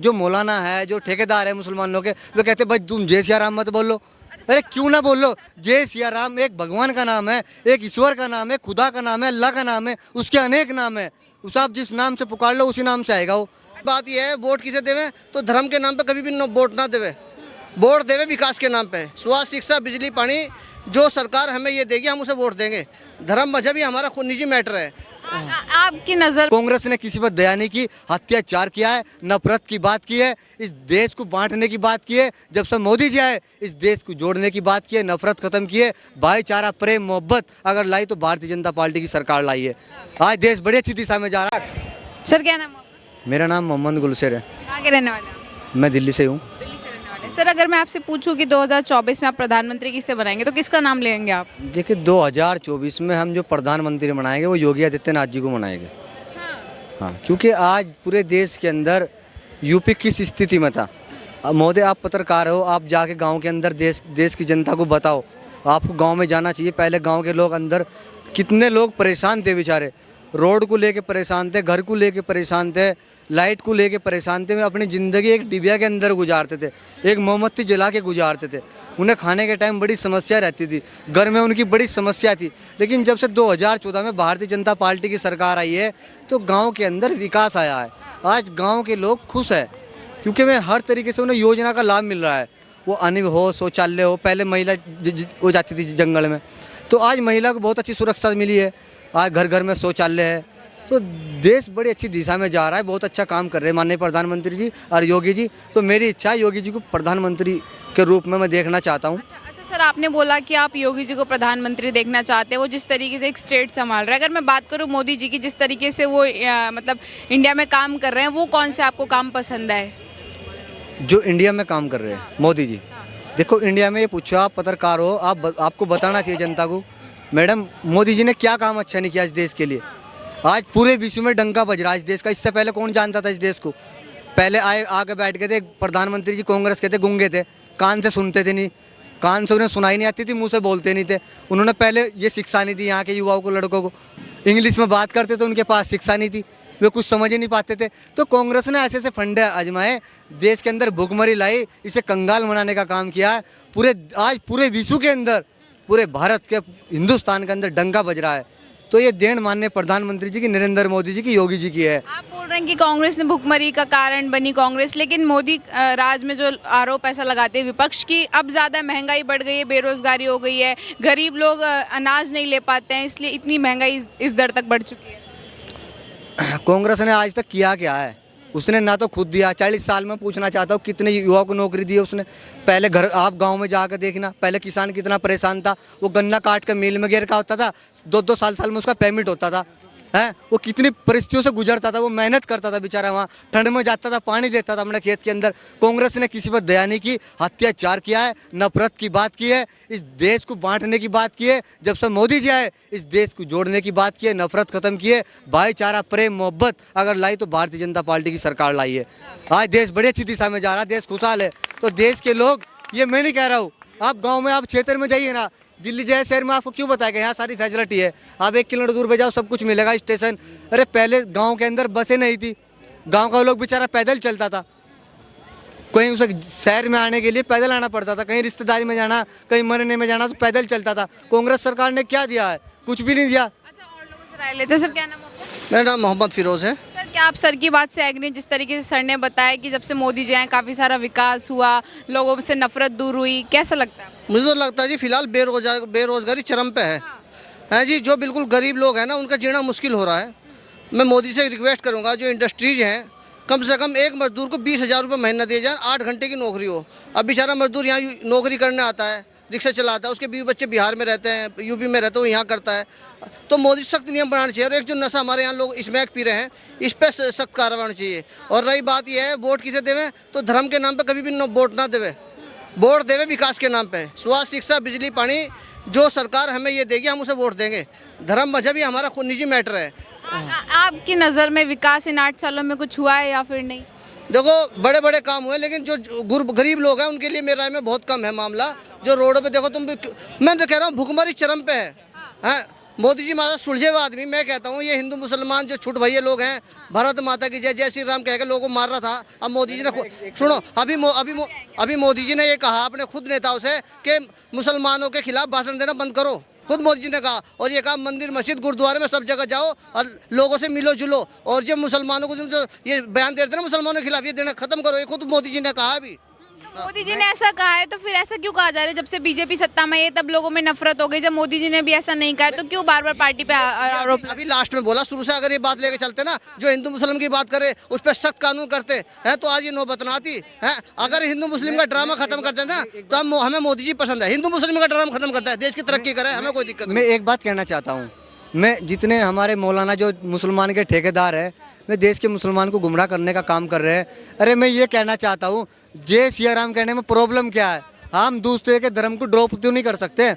जो मौलाना है, जो ठेकेदार है मुसलमानों के, वो कहते भाई तुम जय सिया राम मत बोलो। अरे क्यों ना बोलो, जय सिया राम एक भगवान का नाम है, एक ईश्वर का नाम है, खुदा का नाम है, अल्लाह का नाम है, उसके अनेक नाम है। उस आप जिस नाम से पुकार लो उसी नाम से आएगा वो। बात यह है वोट किसे देवे तो धर्म के नाम पे कभी भी वोट ना देवे, वोट देवे विकास के नाम पे। स्वास्थ्य, शिक्षा, बिजली, पानी जो सरकार हमें ये देगी हम उसे वोट देंगे। धर्म मजहब ही हमारा खुद निजी मैटर है। आपकी नजर कांग्रेस ने किसी पर दया नहीं की, अत्याचार किया है, नफरत की बात की है, इस देश को बांटने की बात की है। जब से मोदी जी आए इस देश को जोड़ने की बात की है, नफरत खत्म की है, भाईचारा, प्रेम, मोहब्बत अगर लाई तो भारतीय जनता पार्टी की सरकार लाई है। आज देश बड़ी अच्छी दिशा में जा रहा है। सर क्या नाम है आपका? मेरा नाम मोहम्मद गुलशेर है, कहाँ के रहने वाले हैं? मैं दिल्ली से हूँ। दिल्ली से रहने वाले हैं। सर अगर मैं आपसे पूछूं कि 2024 में आप प्रधानमंत्री किससे बनाएंगे तो किसका नाम लेंगे आप? देखिए 2024 में हम जो प्रधानमंत्री बनाएंगे वो योगी आदित्यनाथ जी को बनाएंगे। हाँ, क्योंकि आज पूरे देश के अंदर यूपी किस स्थिति में था। अब मोदी आप पत्रकार हो, आप जाके गांव के अंदर देश की जनता को बताओ। आपको गांव में जाना चाहिए। पहले गांव के लोग अंदर कितने लोग परेशान थे बेचारे, रोड को लेके परेशान थे, घर को लेके परेशान थे, लाइट को लेके परेशान थे। वे अपनी ज़िंदगी एक डिबिया के अंदर गुजारते थे, एक मोमबत्ती जला के गुजारते थे। उन्हें खाने के टाइम बड़ी समस्या रहती थी, घर में उनकी बड़ी समस्या थी। लेकिन जब से 2014 में भारतीय जनता पार्टी की सरकार आई है तो गांव के अंदर विकास आया है। आज गांव के लोग खुश हैं क्योंकि मैं हर तरीके से उन्हें योजना का लाभ मिल रहा है। वो अन्न हो, शौचालय हो, पहले महिला हो जाती थी जंगल में, तो आज महिला को बहुत अच्छी सुरक्षा मिली है। आज घर घर में शौचालय है। तो देश बड़ी अच्छी दिशा में जा रहा है, बहुत अच्छा काम कर रहे हैं माननीय प्रधानमंत्री जी और योगी जी। तो मेरी इच्छा है योगी जी को प्रधानमंत्री के रूप में मैं देखना चाहता हूँ। अच्छा सर, आपने बोला कि आप योगी जी को प्रधानमंत्री देखना चाहते हैं, वो जिस तरीके से एक स्टेट संभाल रहे हैं। अगर मैं बात करूँ मोदी जी की, जिस तरीके से वो मतलब इंडिया में काम कर रहे हैं, वो कौन से आपको काम पसंद है? जो इंडिया में काम कर रहे हैं मोदी जी, देखो इंडिया में ये पूछो, आप पत्रकार हो, आपको बताना चाहिए जनता को, मैडम मोदी जी ने क्या काम अच्छा नहीं किया इस देश के लिए। आज पूरे विश्व में डंका बज रहा है इस देश का। इससे पहले कौन जानता था इस देश को? पहले आके बैठ गए थे प्रधानमंत्री जी, कांग्रेस के थे, गूंगे थे, कान से सुनते थे नहीं, कान से उन्हें सुनाई नहीं आती थी, मुंह से बोलते नहीं थे। उन्होंने पहले ये शिक्षा नहीं दी यहाँ के युवाओं को, लड़कों को। इंग्लिश में बात करते थे, उनके पास शिक्षा नहीं थी, वे कुछ समझ ही नहीं पाते थे। तो कांग्रेस ने ऐसे ऐसे फंडे आजमाए, देश के अंदर भुखमरी लाई, इसे कंगाल बनाने का काम किया है। आज पूरे विश्व के अंदर, पूरे भारत के, हिंदुस्तान के अंदर डंका बज रहा है। तो ये देन माननीय प्रधानमंत्री जी की, नरेंद्र मोदी जी की, योगी जी की है। आप बोल रहे हैं कि कांग्रेस ने भुखमरी का कारण बनी कांग्रेस, लेकिन मोदी राज में जो आरोप ऐसा लगाते हैं विपक्ष की, अब ज़्यादा महंगाई बढ़ गई है, बेरोजगारी हो गई है, गरीब लोग अनाज नहीं ले पाते हैं, इसलिए इतनी महंगाई इस दर तक बढ़ चुकी है। कांग्रेस ने आज तक किया क्या है? उसने ना तो खुद दिया। 40 साल में पूछना चाहता हूँ कितने युवाओं को नौकरी दी है उसने। पहले घर, आप गांव में जाकर देखना, पहले किसान कितना परेशान था। वो गन्ना काट कर मिल में गिर का होता था, 2-2 साल में उसका पेमेंट होता था। है वो कितनी परिस्थितियों से गुजरता था, वो मेहनत करता था बेचारा, वहाँ ठंड में जाता था, पानी देता था अपने खेत के अंदर। कांग्रेस ने किसी पर दया नहीं की, अत्याचार किया है, नफरत की बात की है, इस देश को बांटने की बात की है। जब से मोदी जी आए इस देश को जोड़ने की बात की है, नफरत खत्म की है, भाईचारा, प्रेम, मोहब्बत अगर लाई तो भारतीय जनता पार्टी की सरकार लाई है। आज देश बड़ी अच्छी दिशा में जा रहा है, देश खुशहाल है। तो देश के लोग, ये मैं नहीं कह रहा हूँ, आप गाँव में, आप क्षेत्र में जाइए ना, दिल्ली जैसे शहर में आपको क्यों बताएगा यहाँ सारी फैसिलिटी है। आप 1 किलोमीटर दूर पे जाओ, सब कुछ मिलेगा, स्टेशन। अरे पहले गांव के अंदर बसें नहीं थी, गांव का लोग बेचारा पैदल चलता था, कहीं उसे शहर में आने के लिए पैदल आना पड़ता था, कहीं रिश्तेदारी में जाना, कहीं मरने में जाना तो पैदल चलता था। कांग्रेस सरकार ने क्या दिया है? कुछ भी नहीं दिया। अच्छा, और लोगों से राय लेते हैं। सर क्या नाम है आपका? मेरा नाम मोहम्मद फिरोज़ है। सर क्या आप सर की बात से एग्री? जिस तरीके से सर ने बताया कि जब से मोदी जी आए काफ़ी सारा विकास हुआ, लोगों से नफरत दूर हुई, कैसा लगता है? मुझे तो लगता है जी फिलहाल बेरोजगारी चरम पे है जी। जो बिल्कुल गरीब लोग हैं ना, उनका जीना मुश्किल हो रहा है। मैं मोदी से रिक्वेस्ट करूंगा, जो इंडस्ट्रीज हैं, कम से कम एक मजदूर को 20,000 रुपये महीना दिए जाए, 8 घंटे की नौकरी हो। अब बेचारा मजदूर यहाँ नौकरी करने आता है, रिक्शा चलाता है, उसके बीवी बच्चे बिहार में रहते हैं, यूपी में रहते हैं, वो यहाँ करता है। तो मोदी सख्त नियम बनाना चाहिए। और एक जो नशा हमारे यहाँ लोग स्मैक पी रहे हैं, इस पर सख्त कार्रवाई होनी चाहिए। और रही बात यह है वोट किसे देवें तो धर्म के नाम पर कभी भी वोट ना देवे, वोट देवे विकास के नाम पे। स्वास्थ्य, शिक्षा, बिजली, पानी जो सरकार हमें ये देगी हम उसे वोट देंगे। धर्म मजहब ही हमारा खुद निजी मैटर है। आपकी नज़र में विकास इन 8 सालों में कुछ हुआ है या फिर नहीं? देखो बड़े बड़े काम हुए, लेकिन जो गरीब लोग हैं उनके लिए मेरी राय में बहुत कम है मामला। जो रोड पे देखो तुम, मैं तो कह रहा हूँ भुखमरी चरम पे है। मोदी जी हमारा सुलझे हुआ आदमी। मैं कहता हूँ ये हिंदू मुसलमान जो छुट भैया लोग हैं, भारत माता की जय, जय श्री राम कह के लोगों को मार रहा था। अब मोदी जी ने सुनो, अभी मोदी जी ने ये कहा अपने खुद नेताओं से कि मुसलमानों के खिलाफ भाषण देना बंद करो। खुद मोदी जी ने कहा, और ये कहा मंदिर मस्जिद गुरुद्वारे में सब जगह जाओ और लोगों से मिलो जुलो, और जो मुसलमानों को जो ये बयान देते हैं ना मुसलमानों के खिलाफ, ये देना खत्म करो। ये खुद मोदी जी ने कहा अभी। मोदी जी ने ऐसा कहा है तो फिर ऐसा क्यों कहा जा रहा है? जब से बीजेपी सत्ता में है तब लोगों में नफरत हो गई। जब मोदी जी ने भी ऐसा नहीं कहा है तो क्यों बार बार पार्टी पे आरोप? अभी लास्ट में बोला, शुरू से अगर ये बात लेके चलते ना, जो हिंदू मुस्लिम की बात करे उस पर सख्त कानून करते हैं तो आज ये नौबत ना आती है। अगर हिंदू मुस्लिम का ड्रामा खत्म करते ना तो हमें मोदी जी पसंद है। हिंदू मुस्लिम का ड्रामा खत्म करता है, देश की तरक्की करे, हमें कोई दिक्कत नहीं। मैं एक बात कहना चाहता हूँ, मैं जितने हमारे मौलाना जो मुसलमान के ठेकेदार है, मैं देश के मुसलमान को गुमराह करने का काम कर रहे हैं। अरे मैं ये कहना चाहता हूँ, जय सिया राम कहने में प्रॉब्लम क्या है? हम दूसरे के धर्म को ड्रॉप क्यों नहीं कर सकते?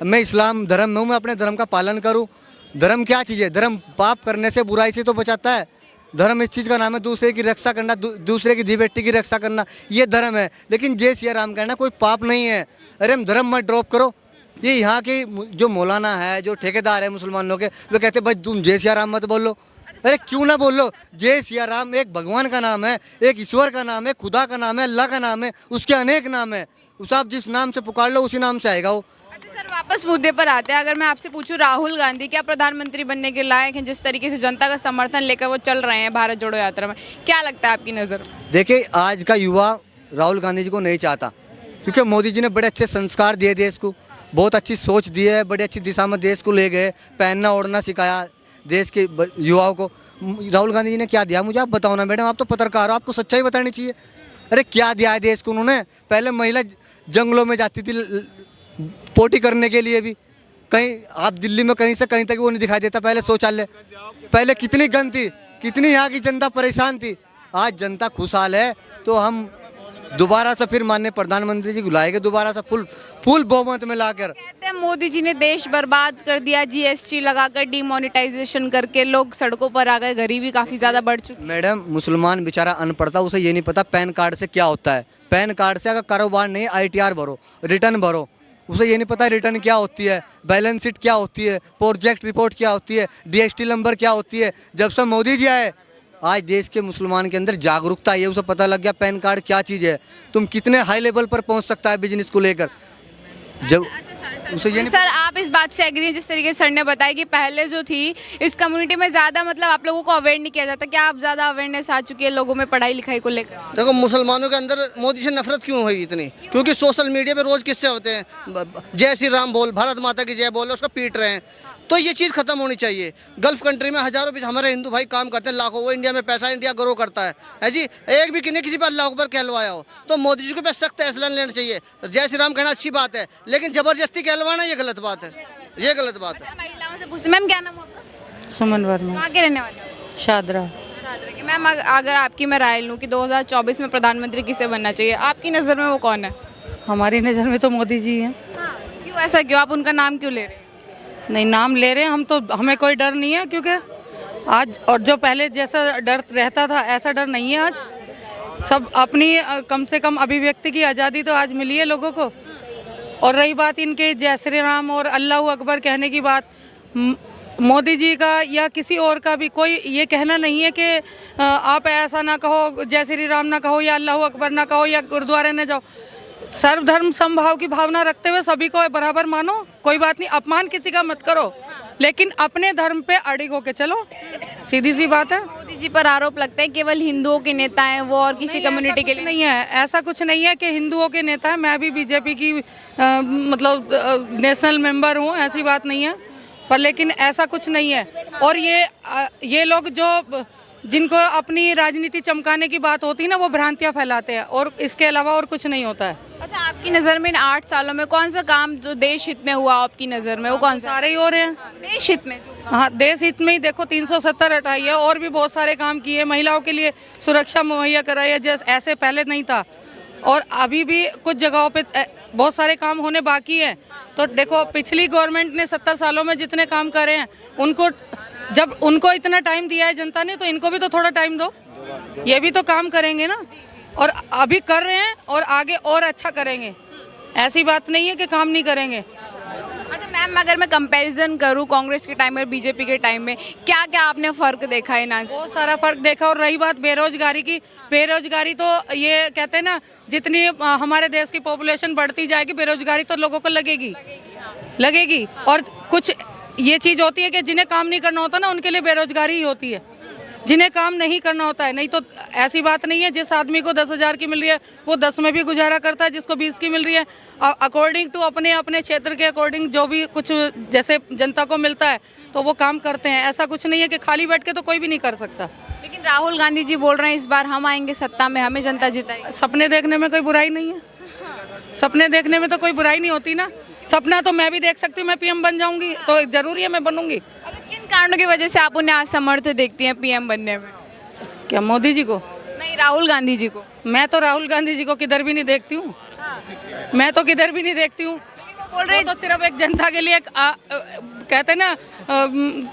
मैं इस्लाम धर्म में हूँ, मैं अपने धर्म का पालन करूँ। धर्म क्या चीज़ है? धर्म पाप करने से, बुराई से तो बचाता है। धर्म इस चीज़ का नाम है दूसरे की रक्षा करना, दूसरे की धी बेटी की रक्षा करना, ये धर्म है। लेकिन जय सिया राम कहना कोई पाप नहीं है। अरे हम धर्म मत ड्रॉप करो। ये यहाँ के जो मौलाना है, जो ठेकेदार है मुसलमानों के, वो कहते भाई तुम जय सिया राम मत बोलो। अरे क्यों ना बोलो? जय सिया राम एक भगवान का नाम है, एक ईश्वर का नाम है, खुदा का नाम है, अल्लाह का नाम है, उसके अनेक नाम है। उस आप जिस नाम से पुकार लो उसी नाम से आएगा वो। अच्छा सर, वापस मुद्दे पर आते हैं। अगर मैं आपसे पूछूं, राहुल गांधी क्या प्रधानमंत्री बनने के लायक हैं? जिस तरीके से जनता का समर्थन लेकर वो चल रहे हैं भारत जोड़ो यात्रा में, क्या लगता है आपकी नज़र में? देखिए, आज का युवा राहुल गांधी जी को नहीं चाहता, क्योंकि मोदी जी ने बड़े अच्छे संस्कार दिए देश को, बहुत अच्छी सोच दी है, बड़ी अच्छी दिशा में देश को ले गए, पहनना ओढ़ना सिखाया देश के युवाओं को। राहुल गांधी जी ने क्या दिया मुझे आप बताओ ना मैडम, आप तो पत्रकार हो, आपको सच्चाई बतानी चाहिए। अरे क्या दिया है देश को उन्होंने? पहले महिला जंगलों में जाती थी पोटी करने के लिए भी, कहीं आप दिल्ली में कहीं से कहीं तक वो नहीं दिखाई देता। पहले शौचालय, पहले कितनी गंद थी, कितनी यहाँ की जनता परेशान थी। आज जनता खुशहाल है, तो हम दोबारा से फिर माननीय प्रधानमंत्री जी बुलाएंगे, दोबारा से फुल बहुमत में लाकर। कहते हैं मोदी जी ने देश बर्बाद कर दिया, जीएसटी लगाकर, डिमोनेटाइजेशन करके लोग सड़कों पर आ गए, गरीबी काफ़ी ज़्यादा बढ़ चुकी। मैडम, मुसलमान बेचारा अनपढ़ था, उसे ये नहीं पता पैन कार्ड से क्या होता है। पैन कार्ड से अगर कारोबार नहीं, ITR भरो, रिटर्न भरो, उसे ये नहीं पता रिटर्न क्या होती है, बैलेंस शीट क्या होती है, प्रोजेक्ट रिपोर्ट क्या होती है, DST नंबर क्या होती है। जब से मोदी जी आए, आज देश के मुसलमान के अंदर जागरूकता है, उसे पता लग गया पैन कार्ड क्या चीज़ है, तुम कितने हाई लेवल पर पहुंच सकता है बिजनेस को लेकर। जब उसे ये सर, आप इस बात से एग्री हैं जिस तरीके से सर ने बताया कि पहले जो थी इस कम्युनिटी में ज़्यादा मतलब आप लोगों को अवेयर नहीं किया जाता? क्या आप ज़्यादा अवेयरनेस आ चुकी है लोगों में पढ़ाई लिखाई को लेकर? देखो, मुसलमानों के अंदर मोदी से नफरत क्यों हुई इतनी? क्योंकि सोशल मीडिया पे रोज किस्से होते हैं, जय श्री राम बोल, भारत माता की जय बोल, उसको पीट रहे हैं। तो ये चीज़ खत्म होनी चाहिए। गल्फ कंट्री में हजारों हमारे हिंदू भाई काम करते हैं, लाखों, वो इंडिया में पैसा, इंडिया ग्रो करता है जी। एक भी किसी पर अल्लाह अकबर कहलवाया हो तो मोदी जी को पे सख्त फैसला लेना चाहिए। जय श्री राम कहना अच्छी बात है, लेकिन जबरदस्ती कहलवाना ये गलत बात है, ये गलत बात है। महिलाओं से पूछते, मैम क्या नाम है आपका? सुमन वर्मा, कहाँ के रहने वाले हो? शादरा। मैम, अगर आपकी मैं राय लूँ कि 2024 में प्रधानमंत्री किसे बनना चाहिए, आपकी नज़र में वो कौन है? हमारी नज़र में तो मोदी जी हैं। क्यों, ऐसा क्यों? आप उनका नाम क्यों ले रहे हैं? नहीं, नाम ले रहे हैं हम तो, हमें कोई डर नहीं है, क्योंकि आज और जो पहले जैसा डर रहता था ऐसा डर नहीं है आज। सब अपनी कम से कम अभिव्यक्ति की आज़ादी तो आज मिली है लोगों को। और रही बात इनके जय श्री राम और अल्लाह अकबर कहने की बात, मोदी जी का या किसी और का भी कोई ये कहना नहीं है कि आप ऐसा ना कहो, जय श्री राम ना कहो, या अल्लाह अकबर ना कहो, या गुरुद्वारे न जाओ। सर्वधर्म समभाव की भावना रखते हुए सभी को बराबर मानो, कोई बात नहीं, अपमान किसी का मत करो, लेकिन अपने धर्म पे अड़िग होके चलो, सीधी सी बात है। मोदी जी पर आरोप लगता है केवल हिंदुओं के नेता हैं वो और किसी कम्युनिटी के लिए नहीं है। ऐसा कुछ नहीं है कि हिंदुओं के नेता है। मैं भी बीजेपी की मतलब नेशनल मेंबर हूँ, ऐसी बात नहीं है, पर लेकिन ऐसा कुछ नहीं है। और ये लोग जो जिनको अपनी राजनीति चमकाने की बात होती है ना, वो भ्रांतियां फैलाते हैं, और इसके अलावा और कुछ नहीं होता है। अच्छा, आपकी नज़र में इन 8 सालों में कौन सा काम जो देश हित में हुआ आपकी नज़र में, वो कौन सा? सारे ही हो रहे हैं देश हित में जो हाँ, देश हित में ही देखो 370 हटाई है, और भी बहुत सारे काम किए, महिलाओं के लिए सुरक्षा मुहैया कराई है, जैसे ऐसे पहले नहीं था। और अभी भी कुछ जगहों पे बहुत सारे काम होने बाकी है। तो देखो, पिछली गवर्नमेंट ने 70 सालों में जितने काम करे हैं, उनको जब उनको इतना टाइम दिया है जनता ने, तो इनको भी तो थोड़ा टाइम दो, ये भी तो काम करेंगे ना। और अभी कर रहे हैं और आगे और अच्छा करेंगे, ऐसी बात नहीं है कि काम नहीं करेंगे। अच्छा, मैम अगर मैं कंपैरिजन करूं कांग्रेस के टाइम में और बीजेपी के टाइम में, क्या क्या आपने फ़र्क देखा है इन बहुत सारा फर्क देखा। और रही बात बेरोजगारी की, बेरोजगारी तो ये कहते हैं ना, जितनी हमारे देश की पॉपुलेशन बढ़ती जाएगी बेरोजगारी तो लोगों को लगेगी। और कुछ ये चीज़ होती है कि जिन्हें काम नहीं करना होता ना उनके लिए बेरोजगारी ही होती है, जिन्हें काम नहीं करना होता है। नहीं तो ऐसी बात नहीं है, जिस आदमी को 10,000 की मिल रही है वो 10 में भी गुजारा करता है, जिसको 20 की मिल रही है अकॉर्डिंग टू अपने अपने क्षेत्र के अकॉर्डिंग जो भी कुछ जैसे जनता को मिलता है तो वो काम करते हैं। ऐसा कुछ नहीं है कि खाली बैठ के तो कोई भी नहीं कर सकता। लेकिन राहुल गांधी जी बोल रहे हैं इस बार हम आएंगे सत्ता में, हमें जनता जिताएगी। सपने देखने में कोई बुराई नहीं है, सपने देखने में तो कोई बुराई नहीं होती ना। सपना तो मैं भी देख सकती हूँ, मैं पीएम बन जाऊंगी तो जरूरी है मैं बनूंगी। अच्छा, किन कारणों की वजह से आप उन्हें असमर्थ देखती हैं पीएम बनने में? क्या मोदी जी को? नहीं, राहुल गांधी जी को। मैं तो राहुल गांधी जी को किधर भी नहीं देखती हूँ, मैं तो किधर भी नहीं देखती हूँ। लेकिन वो बोल रहे वो तो सिर्फ एक जनता के लिए कहते हैं ना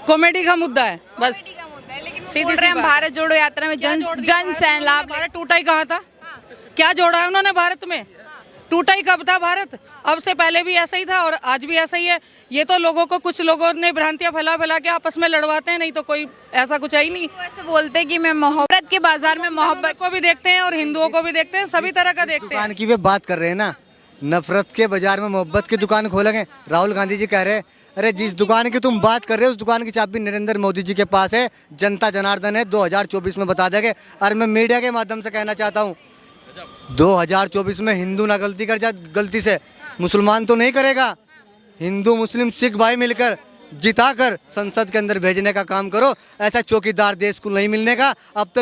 कॉमेडी का मुद्दा है बस। लेकिन वो सीधी बोल सी रहे हैं बात। भारत जोड़ो यात्रा में जन सैलाब। भारत टूटा ही कहाँ था? क्या जोड़ा है उन्होंने भारत में? टूटा ही कब था भारत? अब से पहले भी ऐसा ही था और आज भी ऐसा ही है। ये तो लोगों को, कुछ लोगों ने भ्रांतियां फैला के आपस में लड़वाते हैं, नहीं तो कोई ऐसा कुछ है ही नहीं। वो ऐसे बोलते हैं कि मैं मोहब्बत के बाजार में मोहब्बत को भी देखते हैं और हिंदुओं को भी देखते हैं, सभी तरह का देखते हैं। दुकान की वे बात कर रहे हैं ना, नफरत के बाजार में मोहब्बत की दुकान खोलेंगे। राहुल गांधी जी कह रहे हैं अरे जिस दुकान की तुम बात कर रहे हो उस दुकान की चाबी नरेंद्र मोदी जी के पास है, जनता जनार्दन है, 2024 में बता देंगे। और मैं मीडिया के माध्यम से कहना चाहता हूँ 2024 में हिंदू ना गलती कर जाए, गलती से मुसलमान तो नहीं करेगा। हिंदू मुस्लिम सिख भाई मिलकर जिताकर संसद के अंदर भेजने का काम करो। ऐसा चौकीदार देश को नहीं मिलने का। अब तक